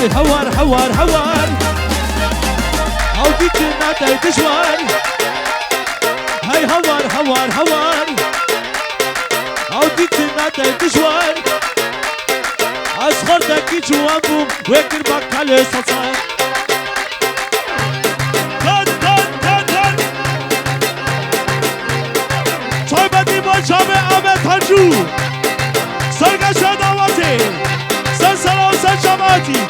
هاي هوار هوار هوار عوديك نادي دجوار هاي هوار هوار هوار عوديك نادي دجوار أصغردك جوابهم ويكر بكالي صلصان صاحبتي بالجامع أمت هنجو سرقش دعوتي سلسلة وسل جماعتي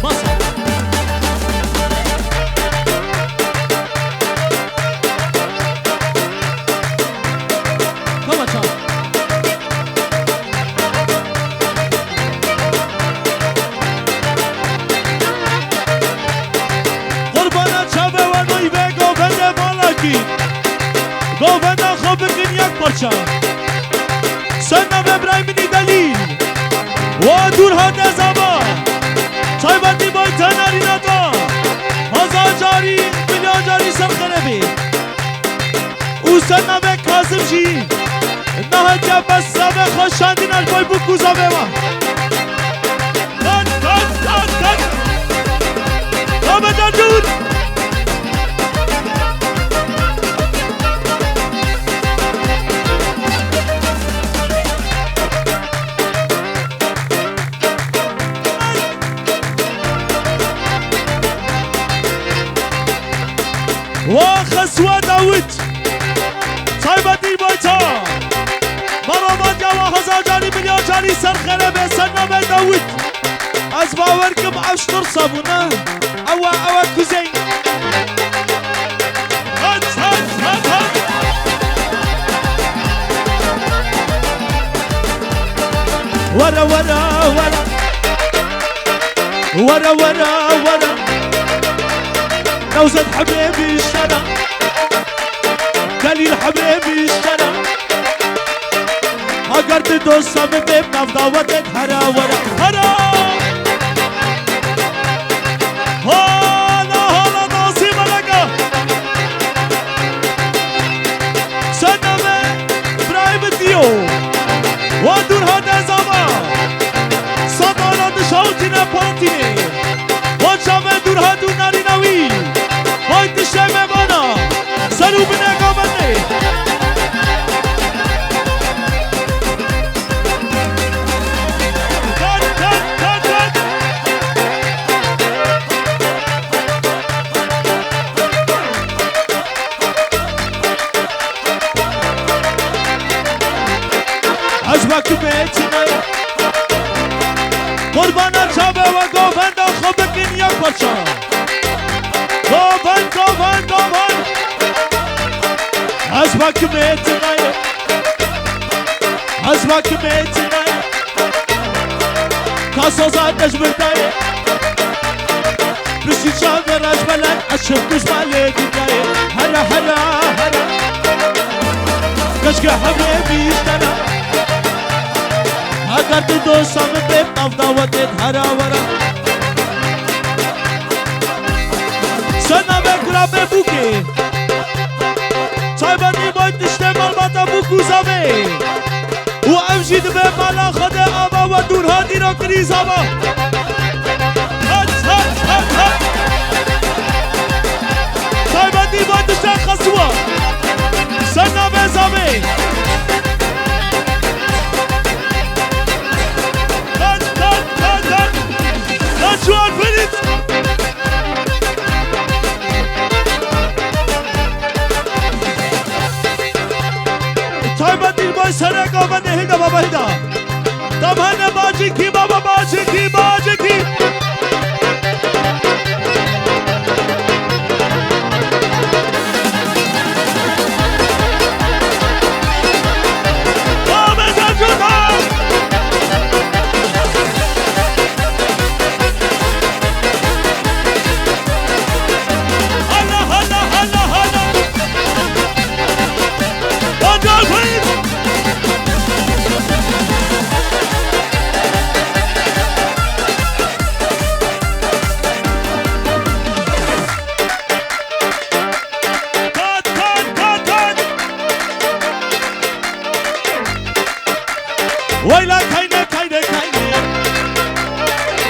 مصر كما شاء گوهنده خوب بگین یک پرچه سنم ابراهیم منی دلیل و دور ها نزاما چای بندی بای تناری ندا هزار جاری میلیون جاری سر خربی او سنم کازم جی نه جا بس سبه خوشاندین البای بکوزا بما کن آمدن جود وخسوة داود صاحبتي بيتا مرمان جوا هزار جاري مليون جاري سر خربه سنم داود از باوركم اشتر صابونه اوا كوزين هات ورا ورا ورا ورا ورا ورا نوزد حبيبي اشترى دليل حبيبي اشترى اقرد دوسة ببيب نفضاوتك هرا ورا هرا هلا ناصيب لك سنمه ابراهيم ديو وادور هذا زمان صدانا دشاوتنا بانتيني وجامع دور هادو ناري ناوي هاي تشمع بانا سرو بنا قابلني عجبك بيتنا قربانا شابه وقوفندا خوبكين يا برشا قوفن عجبك بيتنا عجبك بيتنا كاسوزات نجبرتاي بشي شابه رجبلن اشب دجمالي دنياي هلا هلا هلا كشك حبيبي اشترى اگر تو دوستم به نفداوتت هرا ورا سنم اکرام بوکی چایبانی باید تشته مالباتا بوکوزاوه و امجید به مالا خود آبا و دورها دیرا کریز آبا چایبانی باید تشته خسوا سنم ازامه جوان برید تایبت دیر بای سرک آمده هیدا بابا هیدا تمهن باجی کی بابا باجی کی باجی کی آمده جوان ويلا كاينة كاينة كاينة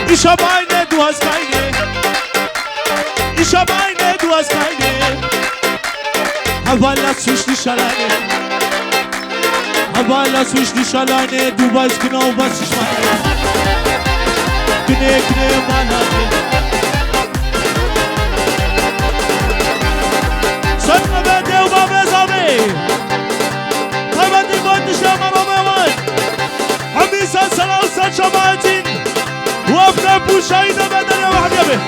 إيشا باينة دواز كاينة إيشا باينة دواز كاينة حوالا سوش دي شلانة حوالا سوش دي شلانة دوبايز كنا وبس شمانة كنه كنه مالانة سنة بده وبابا زابي حبادي بودش يا مرامي مان حميسا سلاسة شماتين وابدا بوشايدة بدل يا واحد يبي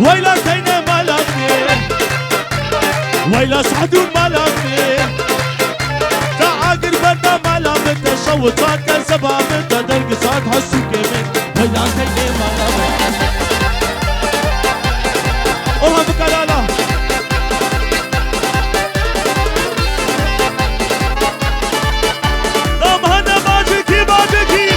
ويلا كاينة مالامي ويلا سعدون مالامي تعاقر بردا مالامي تشوت صاد كان سبامي تدرق صاد حسو كيمين ويلا كاينة مالامي اوها بكالالا نام هنا باجيكي باجيكي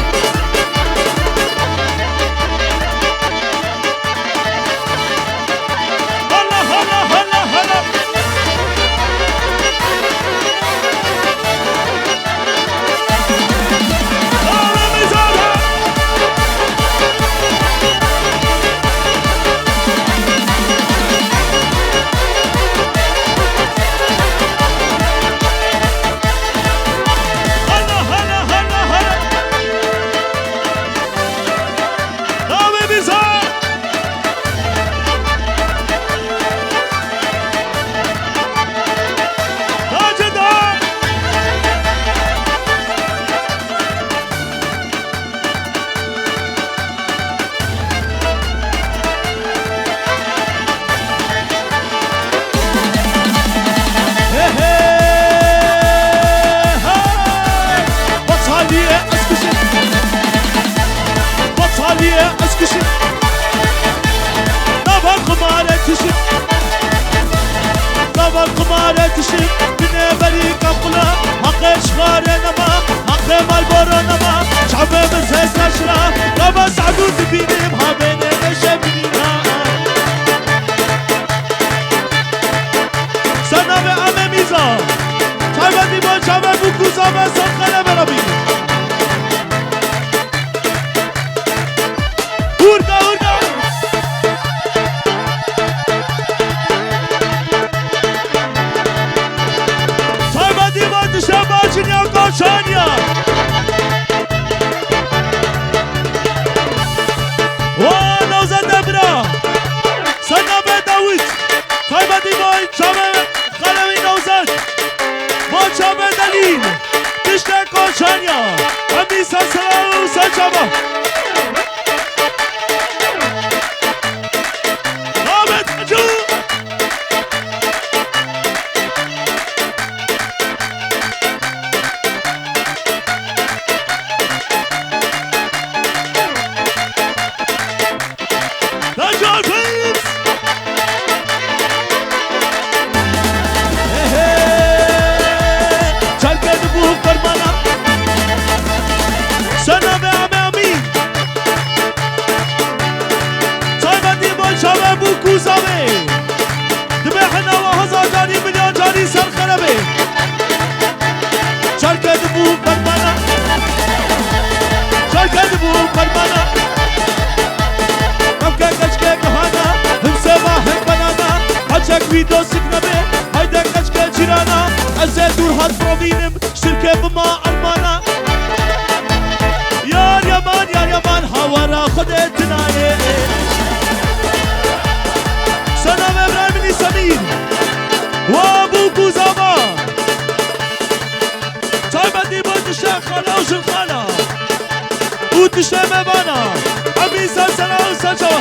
وتشتمه بانا عمي سلسلة وسلسلة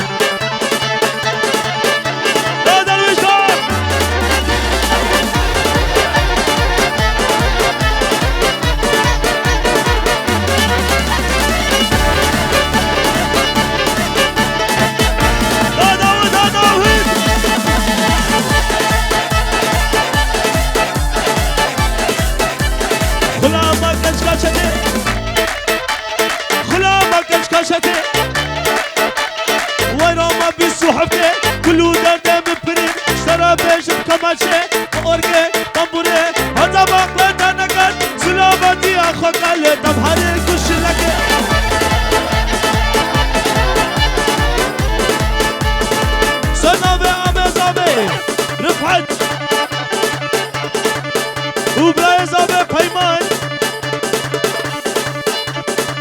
لا درويش كلو دردم ببرين اشترى بيش بكماشة وأورجي طنبوري هذا باقلة تنقل سلامتي أخوك اللي تبهر كش لك سنابي عمي زابي رفعت وبراي زابي بيمان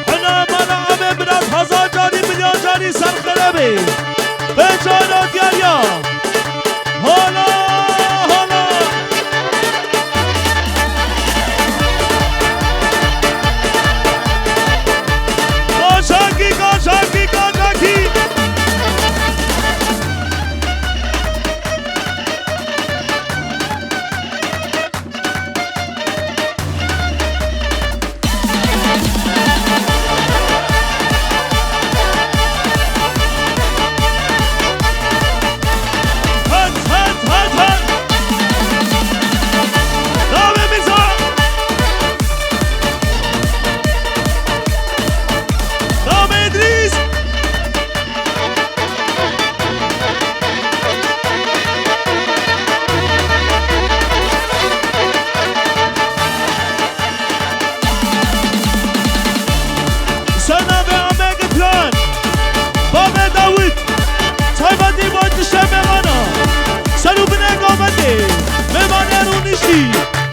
حنا مانا عمي برات هزار جاري مليون جاري سر خرابي بجانا دياريا هلا هلا قاشاكي قاشاكي قاشاكي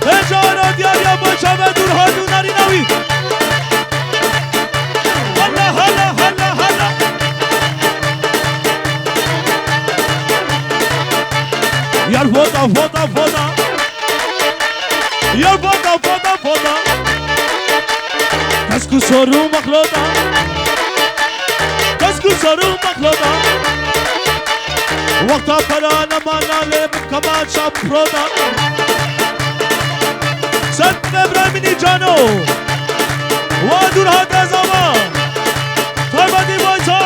اجارة دياريا بوشابة دور هادو ناري ناوي هلا هلا هلا هلا يا الفوضى فوضى فوضى يا الفوضى فوضى فوضى تسكو صاروا مخلوطة تسكو صاروا مخلوطة وقتا فلانا ما نالي كمان شاب برودا سد ابراهيمي جانو وادور هذا زمان طيبتي بايتا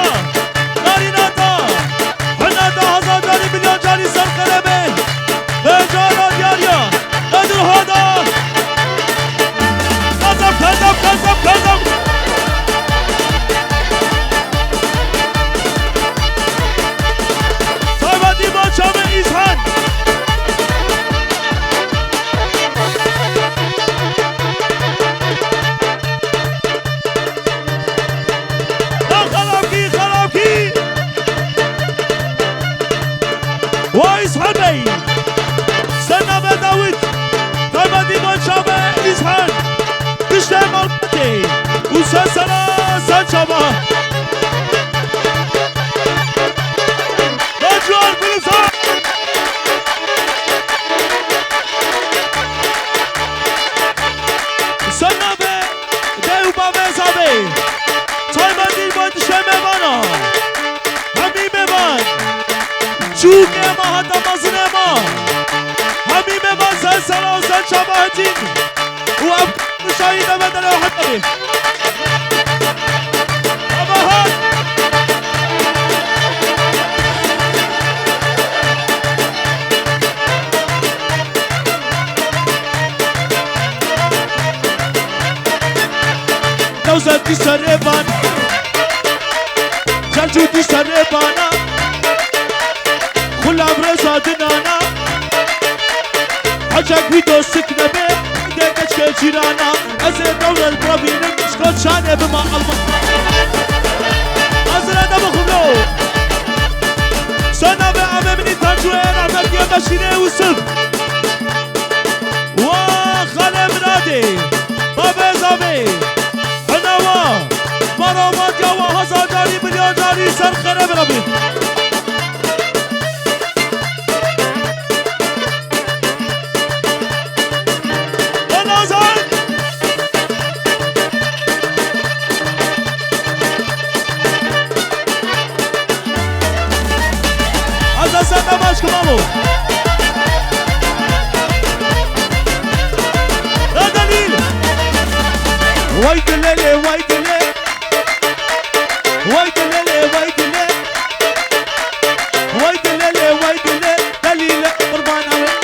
ناريناتا حناتا هزار جاري مليون جاري سر قلبي بجانا دياريا ادور هذا كذب كذب كذب كذب طيبتي بايتا من إسحان وإسحاقي سنة بداوت طيبة ديمان شابة إسحاق تشتى مالبتي وسلسلة سنشابة رجوع الفلسان سنة بداو بابي زابي طيبة ديمان تشتى مبانا همي مبان شو ما هذا مظلمة حبيبي ما سلسلة وسل شبهتين وأبقى مشاهدة بدل واحد أبي أبهات نوزد تشربان جلجو تشربانا كل عمره زادنانا حجك ويدو سكنة بي ديكش كالجيرانا أزل دولة البرابين مشكل شانه بما الله أزل أنا بخلو سنة بعمي مني تنجوين عمل يا مشيني وسف وخالي منادي بابي زابي حنوا مرامات يا وهزار جاري مليون جاري سر خرب ربي ويد الليل ويد الليل ويد الليل ويد الليل ويد الليل ويد الليل دليل قربان عليه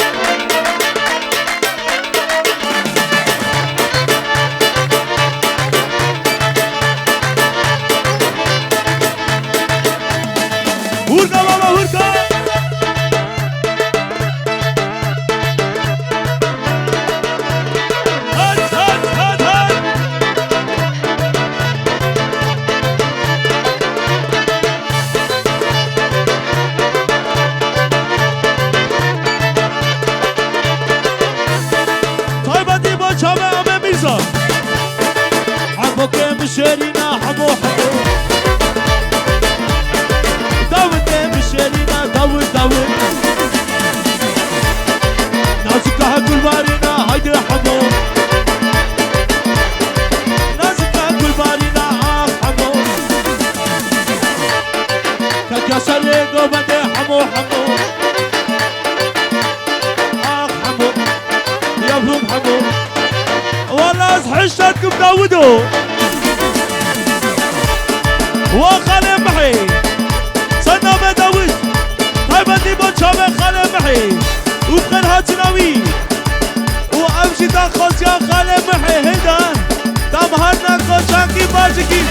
هوركا بابا هوركا داوود نازكها كل بارينا هيدي حمو نازكها كل بارينا حمو كاكاسر ليقو بدي حمو حمو حمو يا بروم حمو والله حشتكم داودو وخالي محي صنع داود هايبتي بوشابه خالي محي وبخير هاتناوي وامشي تاخذ يا خالي محي هيدا تمهرنا خوشانكي باجكي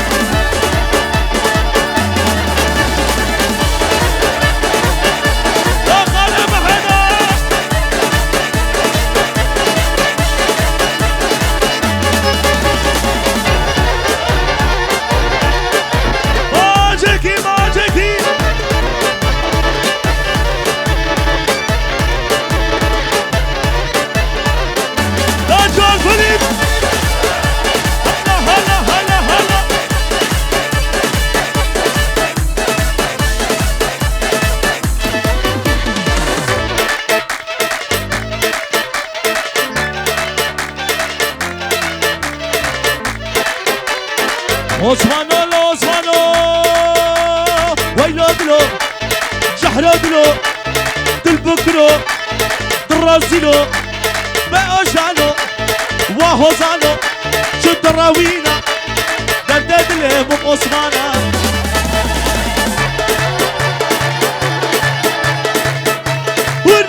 يا خالي محينا باجكي باجكي جون فيليب هلا هلا هلا هلا عثمانو عثمانو ويلو دلو جحرو دلو دلبكرو درازيلو بأوشانو وهوزانو شو الدراوينا دردد لهم عثمانا ور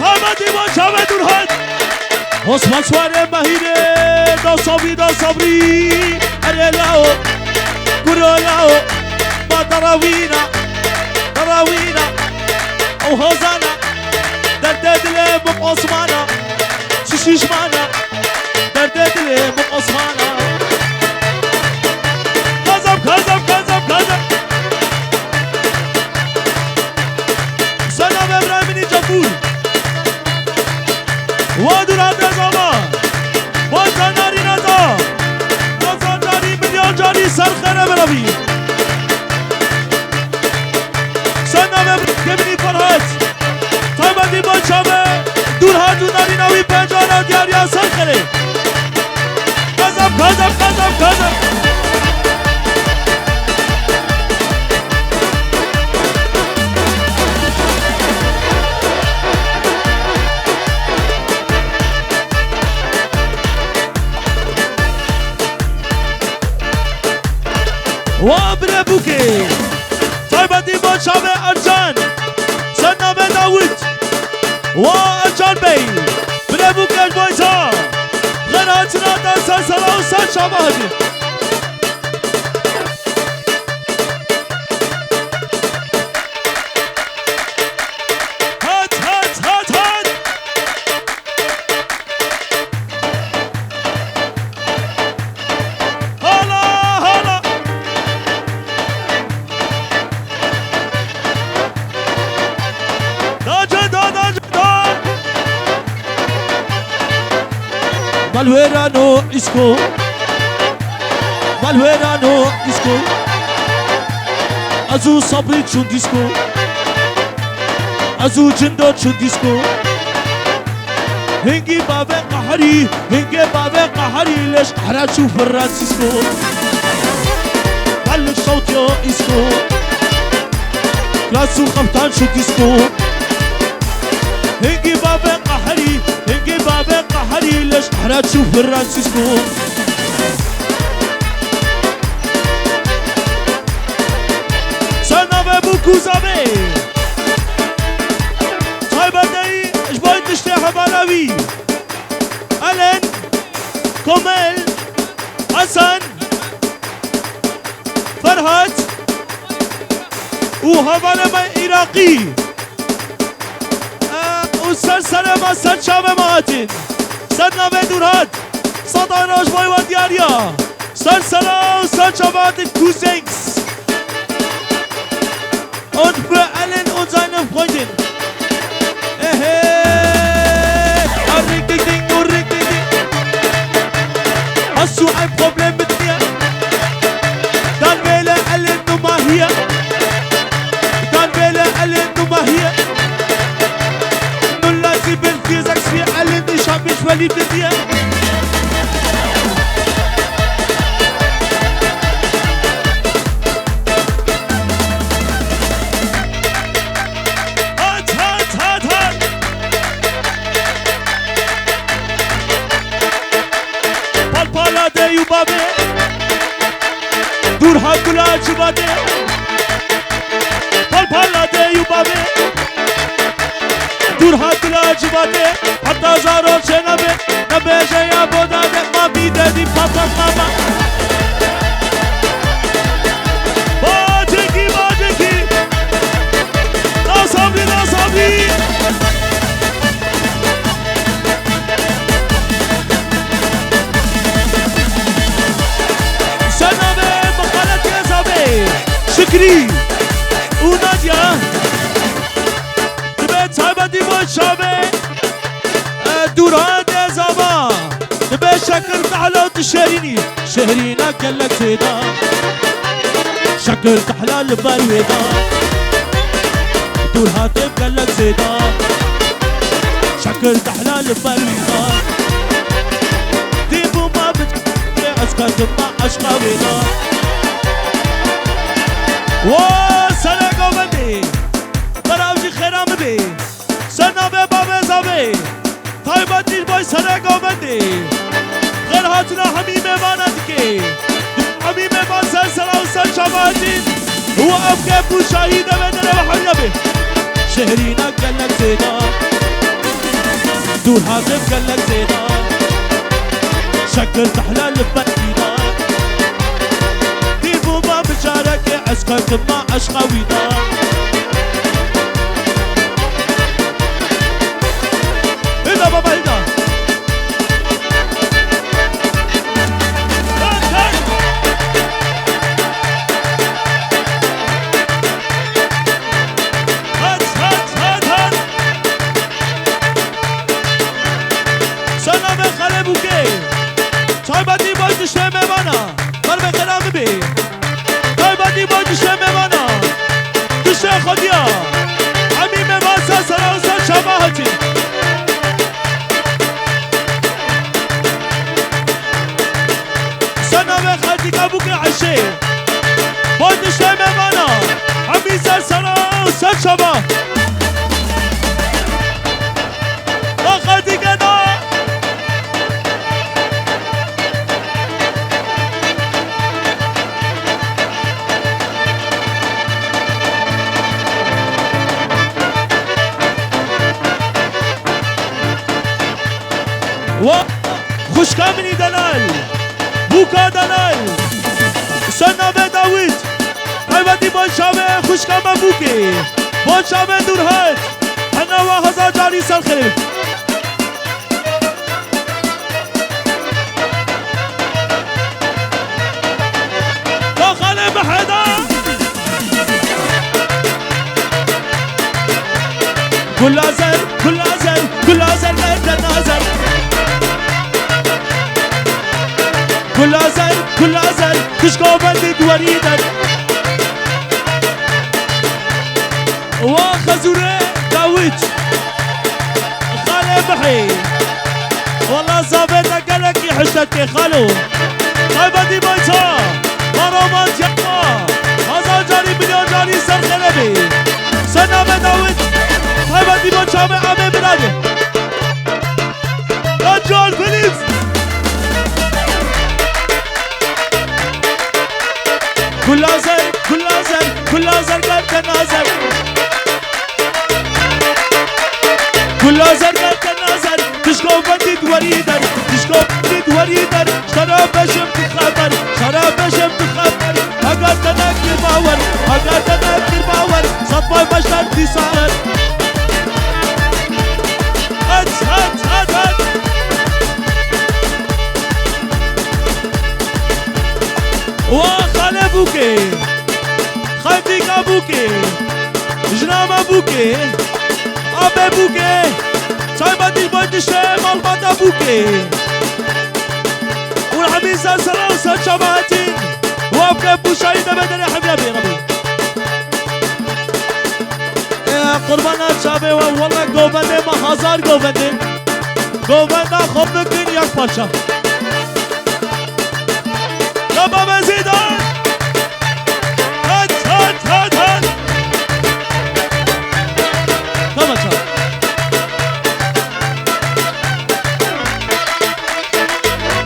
هامدي وشاوه درهد عثمان سواره مهينه دا صبري اره لاو گرو لاو ما دراوينا دراوينا وهوزانا دردد لهم عثمانا ششمانا دردد لهم عثمانا كذب كذب كذب كذب سلام ابراهيمي جبور وادران نظاما وانتناري نظام نظام جاري مليون جاري سرخنا بروي كمینی فرهاد تایمدی با چامه دور ها دوناری نوی پنجانا دیاری اصل خره کذب کذب کذب کذب وابره بوکی تایمدی با چامه ارجان سنامه داود و ارجان بی بره بوکش بایتا غناتنا در سر سلا و سر شامهدی هات هات هات هات هلا هلا Malverano isco Azu sabri chun disco Azu jindo chun disco Hingi babe qahari lesh qahra chu Francisco Balik صوت yo isco Klasu qaftan chu disco Hingi babe qahari lesh qahra chu Francisco كوزابي صايبتي جبايت تشتاح بلاوي ألين كوميل حسن فرهد وهبالة ما إراقي وسلسلة ما سلشابة ماتن سدنا بدورات صدانا جباي ودياريا سلسلة وسلشابة كوزينكس Und für allen und seine Freundin. Richtig Ding, richtig Ding. Hast du ein بروبليم الدنيا دان بيلا قال انه ما هي دان بيلا قال انه ما هي انه لازم الفيزك في قال اني شعبي شوالي بالدنيا دور ها کلا چوباده پال پالا ده یو بابه دور ها کلا چوباده حتی زارو چه نبه جیا بودا ده ما بیده دی پاپا ماما باجکی ناسابی شکری و نادیا دبه تایبتی با شابه دوران زمان دبه شکر تحلال شهرينا كلك زيدا شكل تحلال بالويدا دور هاتف كلك زيدا شكل تحلال بالويدا ديبو ما بتكلي أسكت ما أشقى ويدا وسلام بدي براوجي خيرام بي سنة بابا زابي طيبتي باي سلام بدي غير هاتنا حميمة بانتكي حميمة بان سلسلة وسل شباتين هو أفكار شهيدة بدنا بحريبي شهرينا قلك زيدا دور هاتف قلك زيدا شكل تحلال ببنيدا ديبو ما بشارك عسكرت ما عشقا ويدا هنا بابا هنا طيبتي باید شم مانا قلب خرام بی طيبتي باید شم مانا دش خودیا حمیم واسه سراوسا شباهتی سنا به خدی کبو که عشه باید شم مانا حمیم سراوسا شباه خدی کدا خوشکا منی دلال بوکا دلال سنا به داوود حیوتی با شامه خوشکا ما بوکی با شامه دور هد انا و هزار جاری سال خیلی با خاله بحدا كل ازل كل ازل كل ازل قد نازل كل ازل كل ازل تشكو بندد وريدك وخزوره داوود خالي بحي والله صابتك قالك يحشتك يا خالو طيبتي بيتا مرامات يما هزار جاري مليون جاري سر خلبي سنة بداود طيبتي بيتا عمي بلاده رجال فيليبس كل ازل كل ازل كل ازل قد تنازل كل ازل قد تنازل تشكو بديد وريدر تشكو بديد وريدر شراب بشم تخبر شراب بشم تخبر اگر تنكر باور اگر تنكر باور صفاي بشتر تسار هات هات هات هات وخاله بوكي خايتي كابوكي جناما بوكي ابي بوكي طيبتي بايد الشام البطا بوكي والحبيب أميزة سلام سجباتي وابقى بوشاي دبدري حبيبي ربي يا قربانا شابي والله قوبندي ما هزار قوبندي قوبندا خوب بکن یک پارچه ربا بزیدان هد هد هد هد تمام شد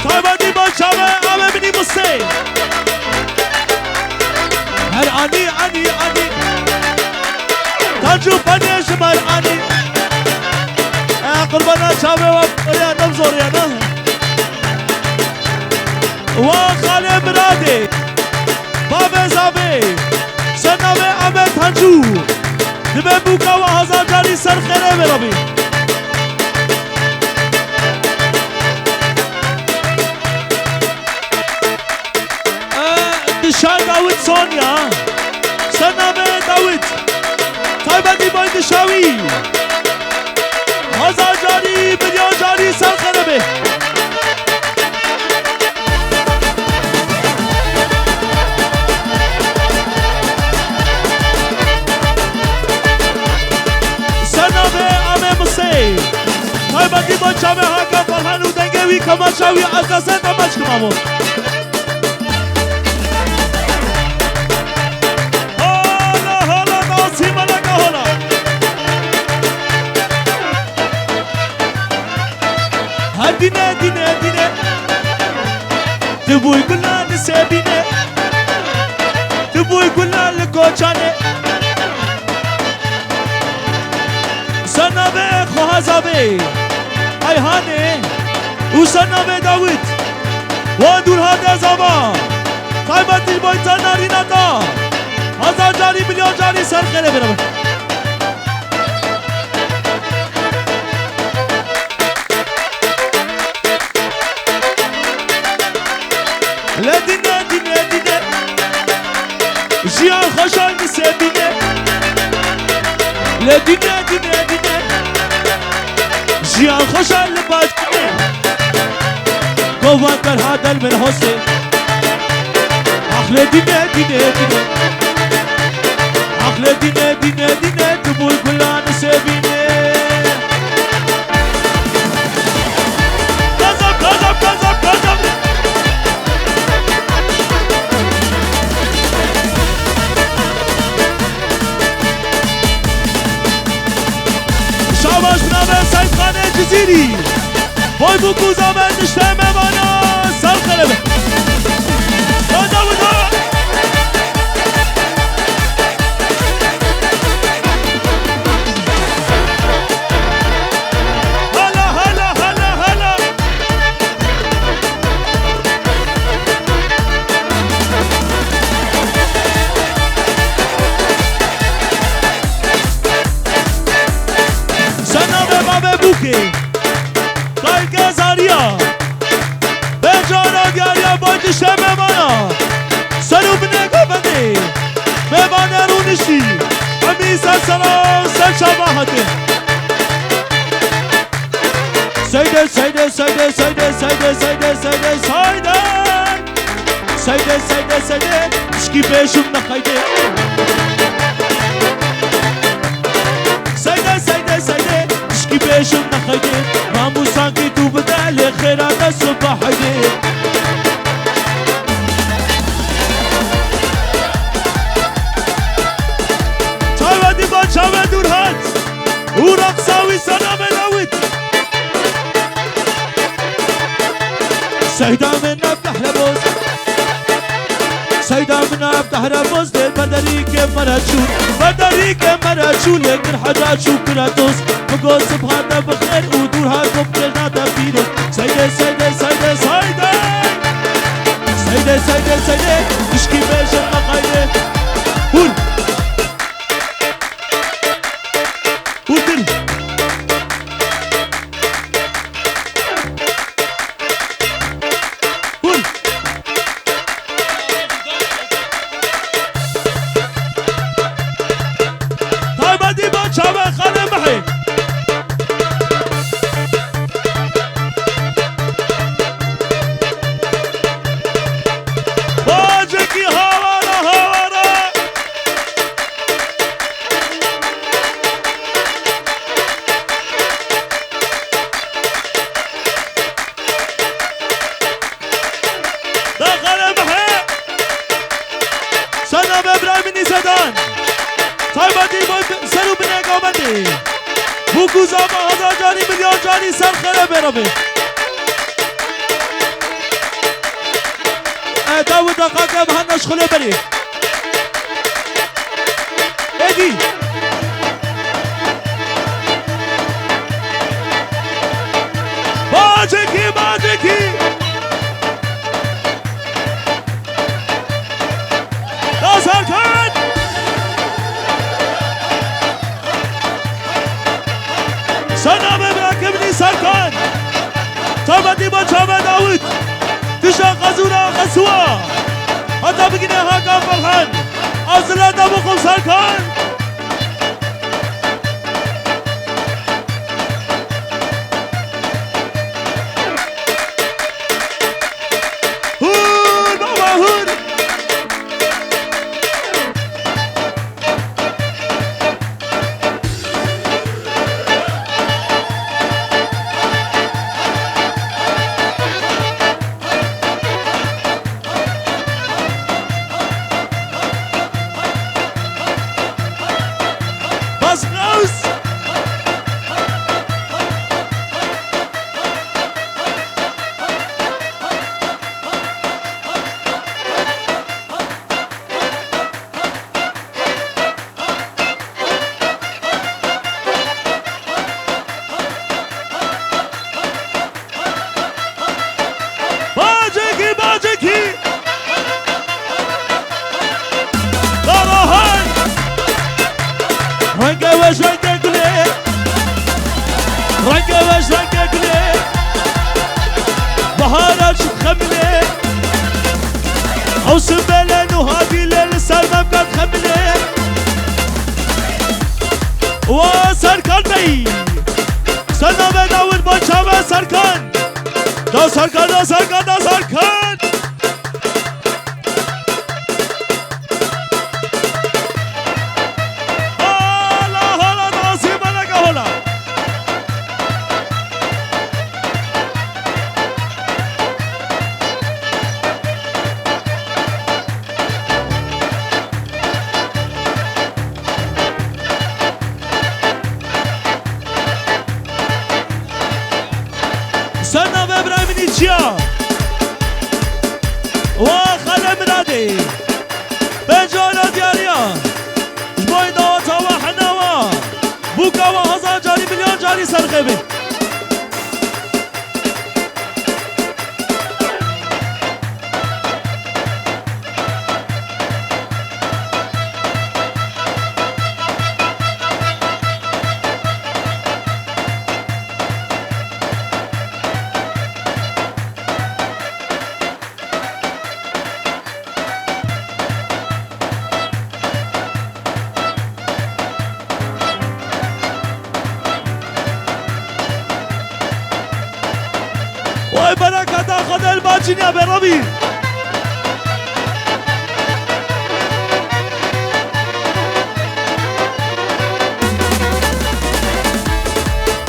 تایبادی با شبه همه بینی مسته هر آنی آنی آنی تنجو پنیش بر آنی قربانا شابه و یا نمزور یا نه و خاله مرادی بابه زابه سنابه امه تنجو دبه بوکا و هزار جاری سر خیره برابی دشان داود سونیا سنابه داود تایبادی باید دشاوی هزار جاری میلیون جاری سر خرابه سنابه امه مسیح تایبادی با چامه ها که فرهن و دنگوی کماشاوی از دست امش کمامو هالا هالا ناسی ملکه هالا دینه دینه دینه تبوی گلان سبینه تبوی گلان کوچانه سنابه خوازابه ایهانه و سنابه داوود و دورها دزاما قیمتی بایتا ناریناتا هزار جاری میلیون جاری سر خیره برم لدینه دینه دینه جیان خوشان سبینه لدینه دینه دینه جیان خوشان لباس کنه قوان بر هادل من حسین اخل دینه دینه دینه اخل دینه دینه دینه تبول گلان سبینه کذب کذب کذب کذب شاباش بنامه سید خانه جزیری بای بکو زامن نشته ممانا سر خربه دادا بودا هلا هلا هلا هلا سنامه بابه بوکی قایق زاریا به جانا گریا بایدشه ممانا سرو بنگو بندی ممانه رو نشی امی سر سلام سر شباهته سیده سیده سیده سیده سیده سیده سیده سیده سیده سیده سیده اشکی پیشم نخیده سیده سیده سیده اشکی پیشم نخیده ماموسان کی تو بدل خیرات صبح حیده چاودی با چاود دور هات او رقصاوی سلام داوید سيدا من افتح لبوس سيدا من افتح لبوس دل بدريك مراتشول بدريك مراتشول يقدر حدا شو كراتوس بقول سبحانه بخير ودورها كبرنا تفيروس سيدة سيدة سيدة سيدة سيدة سيدة سيدة تشكي بيشن مقايدة قول قول كل قول طيب دي باتشابه خانه محي سناب ابراهیم نیزدان تایباتی باید سرو بینه اقامتی بوکوزا با 1000 جاری میلیون جاری سر خیره برابه داود دقاقه به هنش خله بری ادی باجکی باجکی نازر کن سنام ابراهیم نیسر کن تابدی با چابه داود تشا قزورا قسوا حتی بگینه هاکا فرحان ازلا دابو خوب سر کن هور بابا هور بس غوث باجکی باجکی داراهان رنگ وش رنگ گله رنگ وش رنگ گله بهارش خمله حوس بلن و هادی لیل سرمم قد خمله و سرکان بی سنام داود با چاوه سرکان دا سرکان دا سرکان دا سرکان سنام ابراهیم نیچیا و خاله مرادی بجالا دیاریا جبای دواتا و حناوا بوکا و 1000 جاری میلیون جاری سرخبی وای برکت خدا الباچینیا برابی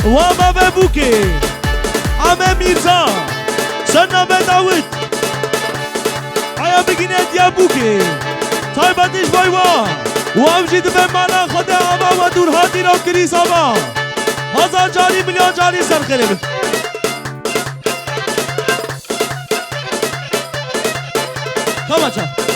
و ما ببوکی امه میرزا سنام داود آیا بگینه دیا بوکی تایبتش بای و امجید به مالا خدا آبا و دور هاتی رو کریس آبا 1000 جاری میلیون جاری سر خیره Come on,